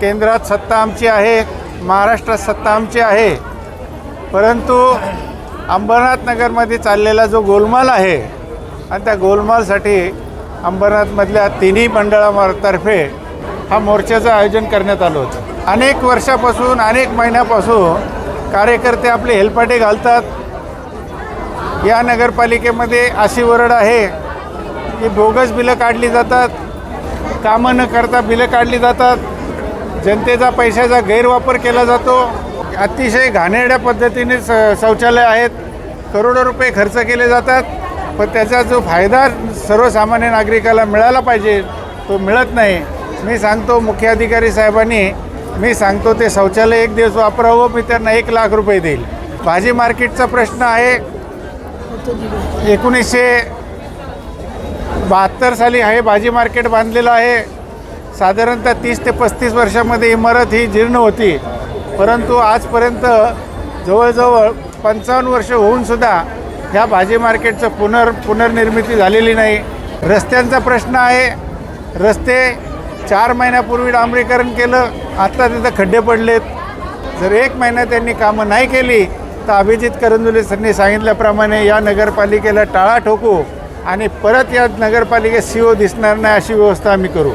केंद्रात सत्ता आमची आहे, महाराष्ट्रात सत्ता आमची आहे, परंतु अंबरनाथ नगरमध्ये चाललेला जो गोलमाल आहे आणि त्या गोलमालसाठी अंबरनाथमधल्या तिन्ही मंडळातर्फे हा मोर्चाचं आयोजन करण्यात आलं होतं। अनेक वर्षापासून अनेक महिन्यापासून कार्यकर्ते आपले हेलपाटे घालतात। या नगरपालिकेमध्ये अशी वरड आहे की बोगस बिलं काढली जातात, कामं न करता बिलं काढली जातात, जनतेचा पैशाचा गैरवापर केला जातो, अतिशय घाणेरड्या पद्धतीने शौचालय आहेत, करोडो रुपये खर्च केले जातात, पण त्याचा जो फायदा सर्वसामान्य नागरिकाला मिळाला पाहिजे तो मिळत नाही। मी सांगतो मुख्याधिकारी साहेबांनी, मी सांगतो ते शौचालय एक दिवस वापरावं, मी त्यांना 1 लाख रुपये देईल। भाजी मार्केटचा प्रश्न आहे, 1972 साली हे भाजी मार्केट बांधलेलं आहे। साधारणतः 30 ते 35 वर्षामध्ये इमारत ही जीर्ण होती, परंतु आजपर्यंत जवळजवळ 55 वर्ष होऊनसुद्धा ह्या भाजी मार्केटचं पुनर्निर्मिती झालेली नाही। रस्त्यांचा प्रश्न आहे, रस्ते 4 महिन्यापूर्वी डांबरीकरण केलं, आता तिथं खड्डे पडलेत। जर 1 महिना त्यांनी कामं नाही केली तर अभिजित करंजुले यांनी सांगितल्याप्रमाणे या नगरपालिकेला टाळा ठोकू आणि परत या नगरपालिकेत CO दिसणार नाही अशी व्यवस्था आम्ही करू।